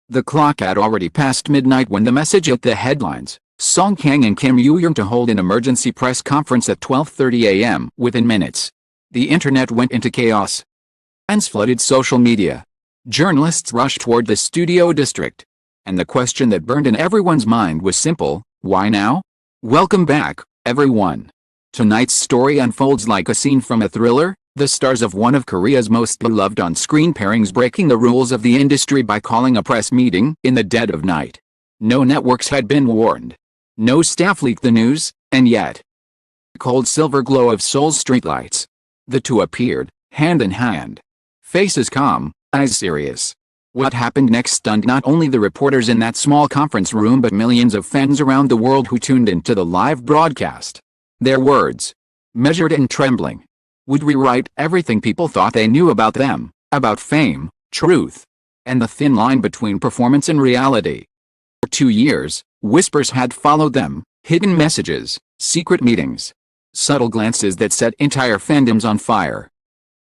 The clock had already passed midnight when the message hit the headlines: Song Kang and Kim Yoo-jung to hold an emergency press conference at 12:30 a.m. Within minutes, the internet went into chaos. Fans flooded social media. Journalists rushed toward the studio district. And the question that burned in everyone's mind was simple: why now? Welcome back, everyone. Tonight's story unfolds like a scene from a thriller, the stars of one of Korea's most beloved on-screen pairings breaking the rules of the industry by calling a press meeting in the dead of night. No networks had been warned. No staff leaked the news, and yet, the cold silver glow of Seoul's streetlights, the two appeared, hand in hand. Faces calm, eyes serious. What happened next stunned not only the reporters in that small conference room but millions of fans around the world who tuned into the live broadcast. Their words, measured and trembling, would rewrite everything people thought they knew about them, about fame, truth, and the thin line between performance and reality. For 2 years, whispers had followed them, hidden messages, secret meetings, subtle glances that set entire fandoms on fire.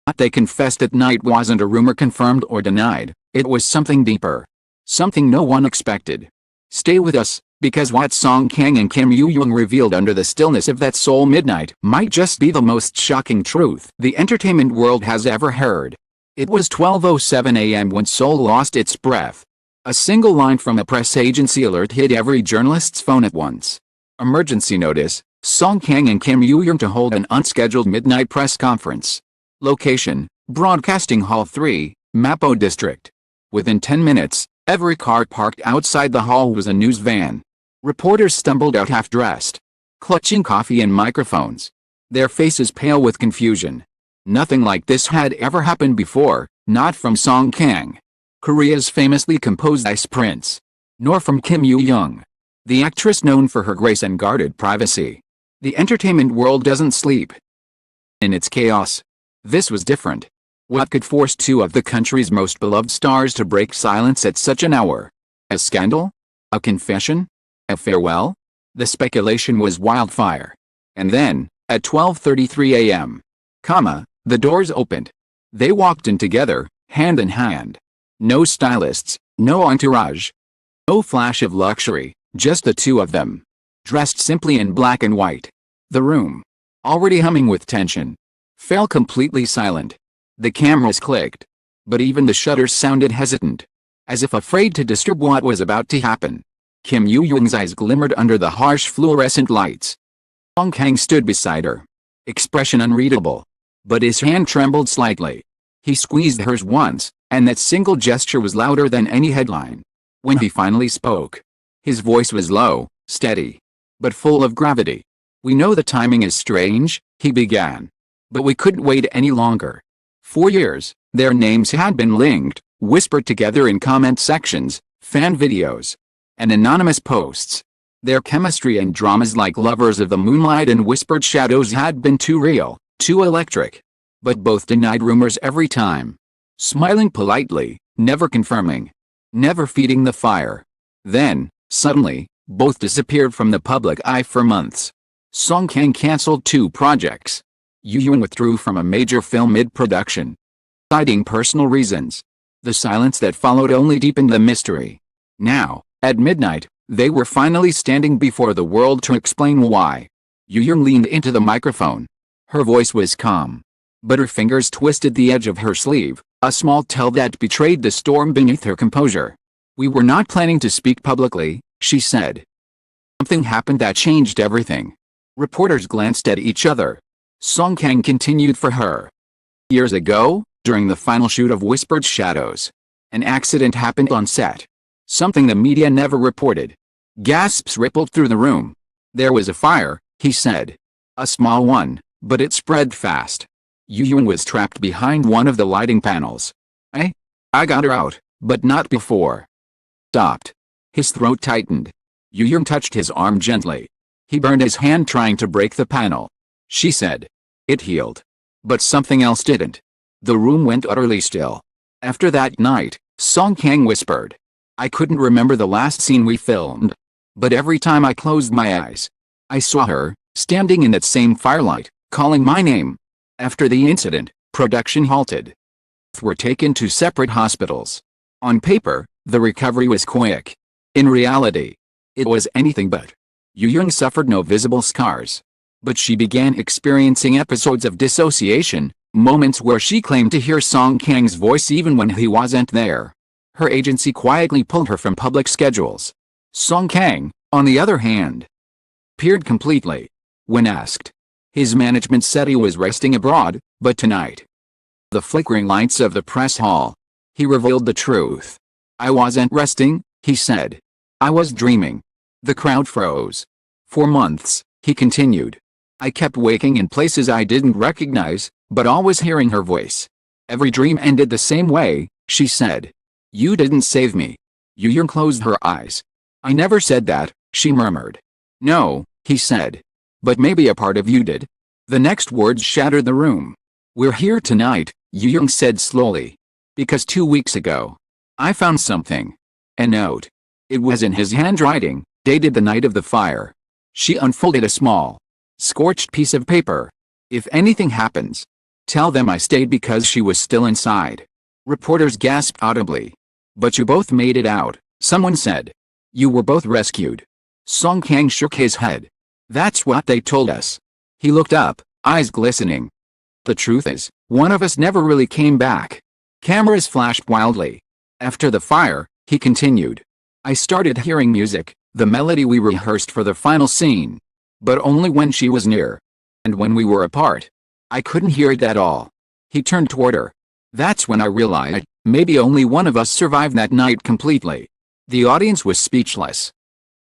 What they confessed at night wasn't a rumor confirmed or denied, it was something deeper. Something no one expected. Stay with us, because what Song Kang and Kim Yoo-jung revealed under the stillness of that Seoul midnight might just be the most shocking truth the entertainment world has ever heard. It was 12:07 a.m. when Seoul lost its breath. A single line from a press agency alert hit every journalist's phone at once. Emergency notice: Song Kang and Kim Yoo-jung to hold an unscheduled midnight press conference. Location: Broadcasting Hall 3, Mapo District. Within 10 minutes, every car parked outside the hall was a news van. Reporters stumbled out half-dressed, clutching coffee and microphones, their faces pale with confusion. Nothing like this had ever happened before, not from Song Kang, Korea's famously composed ice prince, nor from Kim Yoo-jung, the actress known for her grace and guarded privacy. The entertainment world doesn't sleep. In its chaos, this was different. What could force two of the country's most beloved stars to break silence at such an hour? A scandal? A confession? A farewell? The speculation was wildfire. And then, at 12:33 a.m., the doors opened. They walked in together, hand in hand. No stylists, no entourage, no flash of luxury, just the two of them, dressed simply in black and white. The room, already humming with tension, fell completely silent. The cameras clicked, but even the shutters sounded hesitant, as if afraid to disturb what was about to happen. Kim Yoo-jung's eyes glimmered under the harsh fluorescent lights. Song Kang stood beside her, expression unreadable, but his hand trembled slightly. He squeezed hers once, and that single gesture was louder than any headline. When he finally spoke, his voice was low, steady, but full of gravity. "We know the timing is strange," he began, "but we couldn't wait any longer." For years, their names had been linked, whispered together in comment sections, fan videos, and anonymous posts. Their chemistry and dramas like Lovers of the Moonlight and Whispered Shadows had been too real, too electric. But both denied rumors every time, smiling politely, never confirming, never feeding the fire. Then, suddenly, both disappeared from the public eye for months. Song Kang canceled 2 projects. Yoo-jung withdrew from a major film mid-production, citing personal reasons. The silence that followed only deepened the mystery. Now, at midnight, they were finally standing before the world to explain why. Yoo-jung leaned into the microphone. Her voice was calm, but her fingers twisted the edge of her sleeve, a small tell that betrayed the storm beneath her composure. "We were not planning to speak publicly," she said. "Something happened that changed everything." Reporters glanced at each other. Song Kang continued for her. "Years ago, during the final shoot of Whispered Shadows, an accident happened on set. Something the media never reported." Gasps rippled through the room. "There was a fire," he said. "A small one, but it spread fast. Yoo-jung was trapped behind one of the lighting panels. I got her out, but not before." Stopped. His throat tightened. Yoo-jung touched his arm gently. He burned his hand trying to break the panel. She said. It healed. But something else didn't. The room went utterly still. After that night, Song Kang whispered, "I couldn't remember the last scene we filmed. But every time I closed my eyes, I saw her, standing in that same firelight, calling my name." After the incident, production halted. Both were taken to separate hospitals. On paper, The recovery was quick. In reality, it was anything but. Yoo-jung suffered no visible scars. But she began experiencing episodes of dissociation, moments where she claimed to hear Song Kang's voice even when he wasn't there. Her agency quietly pulled her from public schedules. Song Kang, on the other hand, appeared completely. When asked, his management said he was resting abroad, but tonight, the flickering lights of the press hall, he revealed the truth. I wasn't resting, he said. I was dreaming. The crowd froze. For months, he continued, I kept waking in places I didn't recognize, but always hearing her voice. Every dream ended the same way, she said. You didn't save me. Yoo-jung closed her eyes. I never said that, she murmured. No, he said. But maybe a part of you did. The next words shattered the room. We're here tonight, Yoo-jung said slowly. Because 2 weeks ago, I found something. A note. It was in his handwriting, dated the night of the fire. She unfolded a small, scorched piece of paper. If anything happens, tell them I stayed because she was still inside. Reporters gasped audibly. But you both made it out, someone said. You were both rescued. Song Kang shook his head. That's what they told us. He looked up, eyes glistening. The truth is, one of us never really came back. Cameras flashed wildly. After the fire, he continued. I started hearing music, the melody we rehearsed for the final scene. But only when she was near. And when we were apart, I couldn't hear it at all. He turned toward her. That's when I realized, maybe only one of us survived that night completely. The audience was speechless.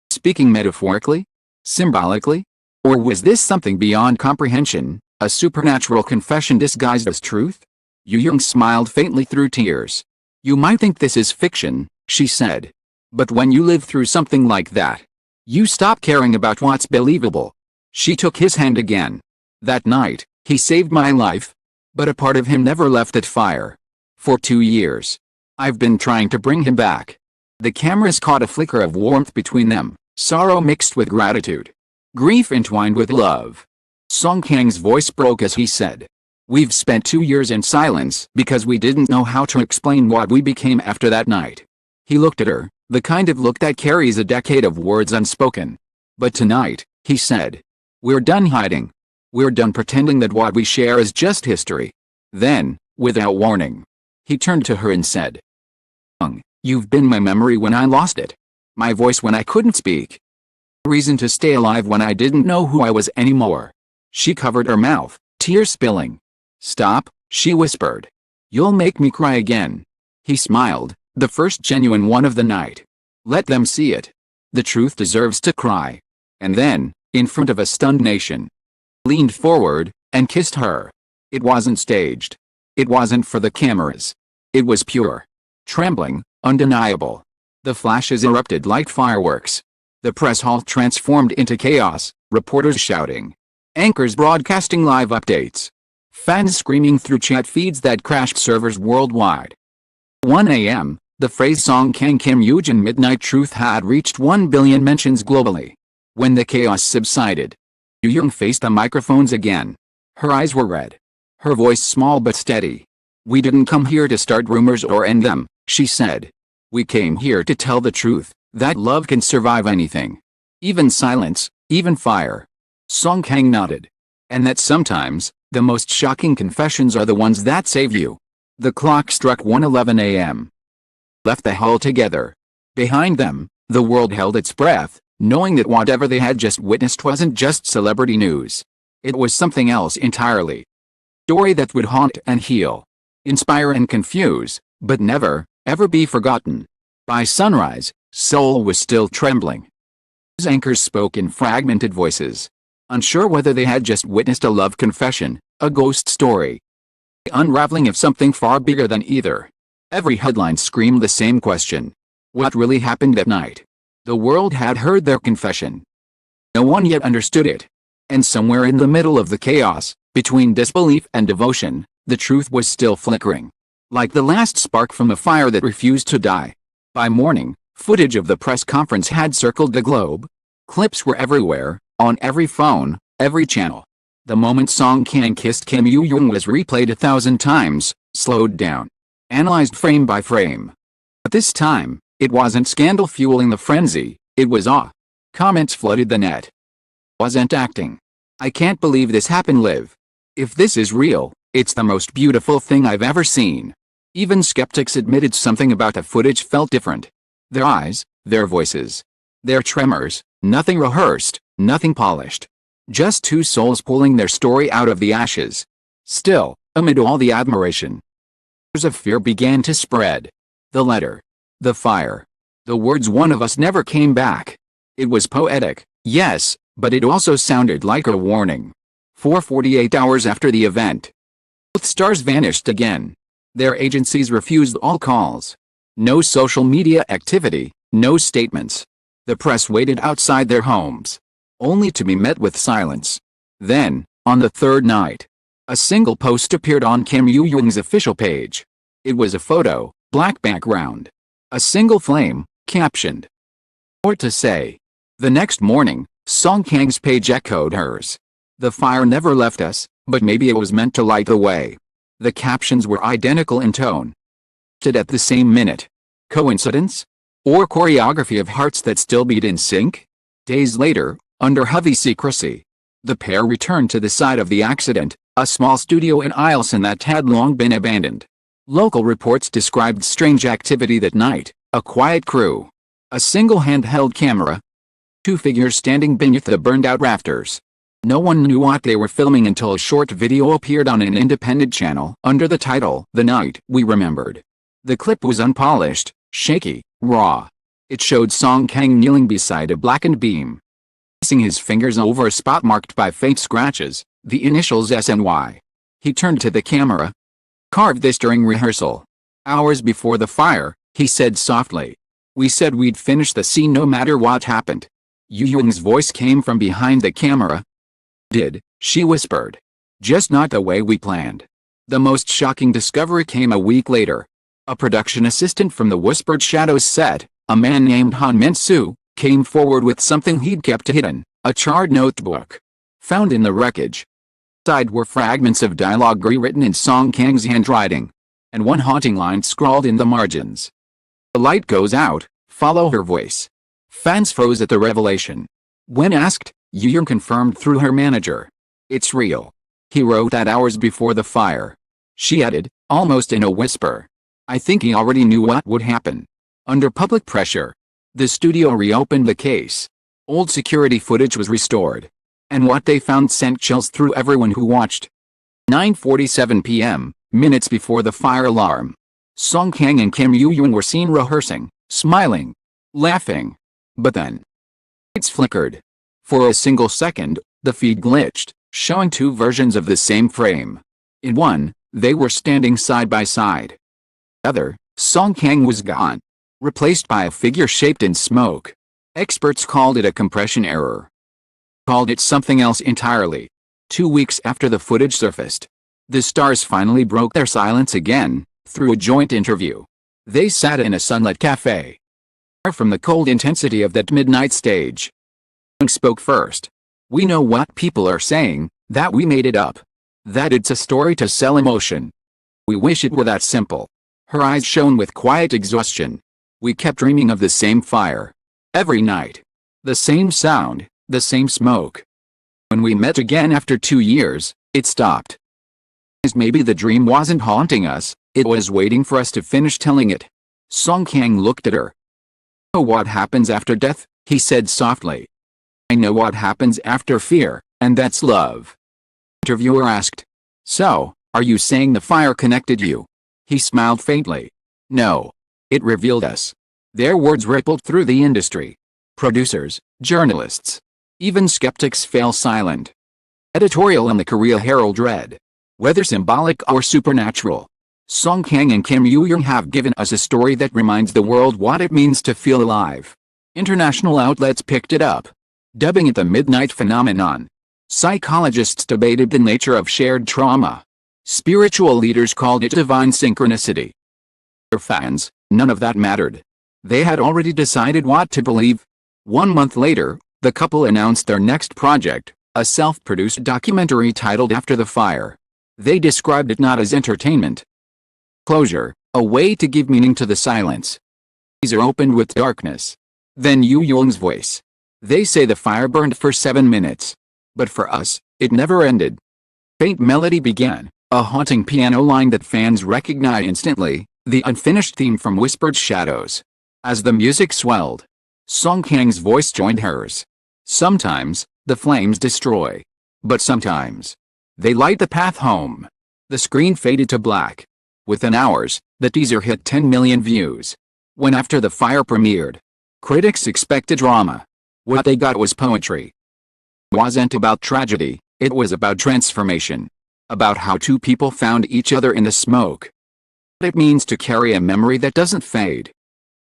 Speaking metaphorically? Symbolically? Or was this something beyond comprehension, a supernatural confession disguised as truth? Yoo-jung smiled faintly through tears. You might think this is fiction, she said. But when you live through something like that, you stop caring about what's believable. She took his hand again. That night, he saved my life. But a part of him never left that fire. For 2 years. I've been trying to bring him back. The cameras caught a flicker of warmth between them, sorrow mixed with gratitude. Grief entwined with love. Song Kang's voice broke as he said. We've spent 2 years in silence because we didn't know how to explain what we became after that night. He looked at her, the kind of look that carries a decade of words unspoken. But tonight, he said. We're done hiding. We're done pretending that what we share is just history. Then, without warning, he turned to her and said. You've been my memory when I lost it. My voice when I couldn't speak. Reason to stay alive when I didn't know who I was anymore. She covered her mouth, tears spilling. Stop, she whispered. You'll make me cry again. He smiled, the first genuine one of the night. Let them see it. The truth deserves to cry. And then, in front of a stunned nation, leaned forward, and kissed her. It wasn't staged. It wasn't for the cameras. It was pure. Trembling, undeniable. The flashes erupted like fireworks. The press hall transformed into chaos, reporters shouting. Anchors broadcasting live updates. Fans screaming through chat feeds that crashed servers worldwide. 1 a.m., the phrase Song Kang Kim Yoo-jung Midnight Truth had reached 1 billion mentions globally. When the chaos subsided, Yoo-jung faced the microphones again. Her eyes were red. Her voice small but steady. We didn't come here to start rumors or end them, she said. We came here to tell the truth, that love can survive anything. Even silence, even fire. Song Kang nodded. And that sometimes, the most shocking confessions are the ones that save you. The clock struck 1:11 a.m. Left the hall together. Behind them, the world held its breath, knowing that whatever they had just witnessed wasn't just celebrity news. It was something else entirely. Story that would haunt and heal. Inspire and confuse, but never, ever be forgotten. By sunrise, Seoul was still trembling. His anchors spoke in fragmented voices, unsure whether they had just witnessed a love confession, a ghost story, the unraveling of something far bigger than either. Every headline screamed the same question. What really happened that night? The world had heard their confession. No one yet understood it. And somewhere in the middle of the chaos, between disbelief and devotion, the truth was still flickering. Like the last spark from a fire that refused to die. By morning, footage of the press conference had circled the globe. Clips were everywhere, on every phone, every channel. The moment Song Kang kissed Kim Yoo-jung was replayed 1,000 times, slowed down, analyzed frame by frame. But this time, it wasn't scandal fueling the frenzy, it was awe. Comments flooded the net. Wasn't acting. I can't believe this happened live. If this is real, it's the most beautiful thing I've ever seen. Even skeptics admitted something about the footage felt different. Their eyes, their voices, their tremors, nothing rehearsed, nothing polished. Just two souls pulling their story out of the ashes. Still, amid all the admiration, fears of fear began to spread. The letter. The fire. The words "one of us never came back." It was poetic, yes, but it also sounded like a warning. 48 hours after the event, both stars vanished again. Their agencies refused all calls. No social media activity, no statements. The press waited outside their homes, only to be met with silence. Then, on the third night, a single post appeared on Kim Yoo-jung's official page. It was a photo, black background. A single flame, captioned. What to say? The next morning, Song Kang's page echoed hers. The fire never left us, but maybe it was meant to light the way. The captions were identical in tone. At the same minute. Coincidence? Or choreography of hearts that still beat in sync? Days later, under heavy secrecy, the pair returned to the site of the accident, a small studio in Ilson that had long been abandoned. Local reports described strange activity that night: a quiet crew, a single handheld camera, two figures standing beneath the burned-out rafters. No one knew what they were filming until a short video appeared on an independent channel under the title "The Night We Remembered." The clip was unpolished, shaky, raw. It showed Song Kang kneeling beside a blackened beam, placing his fingers over a spot marked by faint scratches, the initials S and Y. He turned to the camera. "Carved this during rehearsal. Hours before the fire," he said softly. "We said we'd finish the scene no matter what happened." Yoo-jung's voice came from behind the camera. "Did," she whispered. "Just not the way we planned." The most shocking discovery came a week later. A production assistant from the Whispered Shadows set, a man named Han Min-soo, came forward with something he'd kept hidden: a charred notebook. Found in the wreckage. Inside were fragments of dialogue rewritten in Song Kang's handwriting, and one haunting line scrawled in the margins. "The light goes out, follow her voice." Fans froze at the revelation. When asked, Yoo-jung confirmed through her manager. "It's real. He wrote that hours before the fire." She added, almost in a whisper, "I think he already knew what would happen." Under public pressure, the studio reopened the case. Old security footage was restored, and what they found sent chills through everyone who watched. 9:47 p.m., minutes before the fire alarm. Song Kang and Kim Yoo-jung were seen rehearsing, smiling, laughing. But then, lights flickered. For a single second, the feed glitched, showing two versions of the same frame. In one, they were standing side by side. The other, Song Kang was gone, replaced by a figure shaped in smoke. Experts called it a compression error. Called it something else entirely. 2 weeks after the footage surfaced, the stars finally broke their silence again, through a joint interview. They sat in a sunlit cafe, far from the cold intensity of that midnight stage. Kang spoke first. "We know what people are saying, that we made it up. That it's a story to sell emotion. We wish it were that simple." Her eyes shone with quiet exhaustion. "We kept dreaming of the same fire. Every night. The same sound, the same smoke. When we met again after 2 years, it stopped. Maybe the dream wasn't haunting us, it was waiting for us to finish telling it." Song Kang looked at her. "Oh, what happens after death?" he said softly. "I know what happens after fear, and that's love." Interviewer asked, "So, are you saying the fire connected you?" He smiled faintly. "No. It revealed us." Their words rippled through the industry. Producers, journalists, even skeptics fell silent. Editorial in the Korea Herald read, "Whether symbolic or supernatural, Song Kang and Kim Yoo-jung have given us a story that reminds the world what it means to feel alive." International outlets picked it up, dubbing it the midnight phenomenon. Psychologists debated the nature of shared trauma. Spiritual leaders called it divine synchronicity. For fans, none of that mattered. They had already decided what to believe. 1 month later, the couple announced their next project, a self-produced documentary titled After the Fire. They described it not as entertainment. Closure, a way to give meaning to the silence, Teaser opened with darkness. Then Yoo-jung's voice. They say the fire burned for 7 minutes. But for us, it never ended. Faint melody began, a haunting piano line that fans recognize instantly, the unfinished theme from Whispered Shadows. As the music swelled, Song Kang's voice joined hers. Sometimes, the flames destroy. But sometimes, they light the path home. The screen faded to black. Within hours, the teaser hit 10 million views. When After the Fire premiered, critics expected drama. What they got was poetry. It wasn't about tragedy, it was about transformation. About how two people found each other in the smoke. What it means to carry a memory that doesn't fade.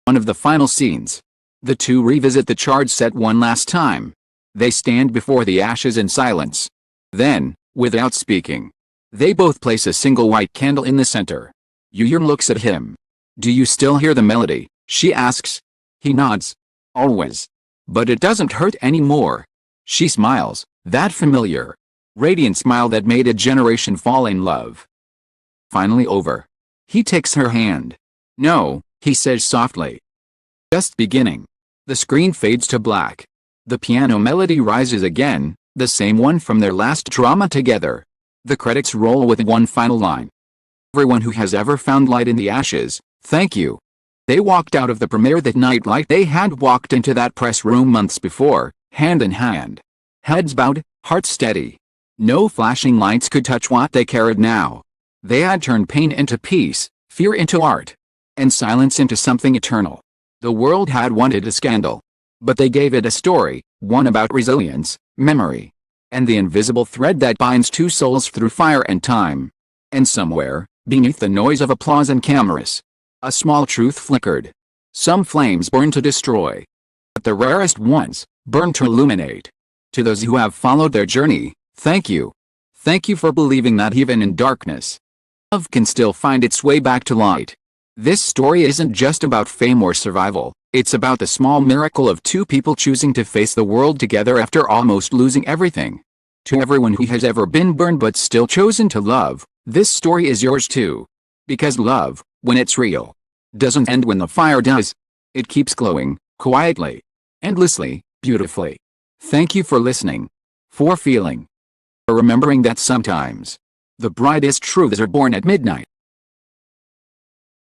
One of the final scenes. The two revisit the charred set one last time. They stand before the ashes in silence. Then, without speaking, they both place a single white candle in the center. Yoo-jung looks at him. Do you still hear the melody? She asks. He nods. Always. But it doesn't hurt anymore. She smiles, that familiar, radiant smile that made a generation fall in love. Finally over. He takes her hand. No, he says softly. Just beginning. The screen fades to black. The piano melody rises again, the same one from their last drama together. The credits roll with one final line. Everyone who has ever found light in the ashes, thank you. They walked out of the premiere that night like they had walked into that press room months before, hand in hand. Heads bowed, hearts steady. No flashing lights could touch what they carried now. They had turned pain into peace, fear into art, and silence into something eternal. The world had wanted a scandal. But they gave it a story, one about resilience, memory, and the invisible thread that binds two souls through fire and time. And somewhere, beneath the noise of applause and cameras, a small truth flickered. Some flames burn to destroy. But the rarest ones, burn to illuminate. To those who have followed their journey, thank you. Thank you for believing that even in darkness, love can still find its way back to light. This story isn't just about fame or survival, it's about the small miracle of two people choosing to face the world together after almost losing everything. To everyone who has ever been burned but still chosen to love, this story is yours too. Because love, when it's real, doesn't end when the fire does. It keeps glowing, quietly, endlessly, beautifully. Thank you for listening. For feeling. For remembering that sometimes, the brightest truths are born at midnight.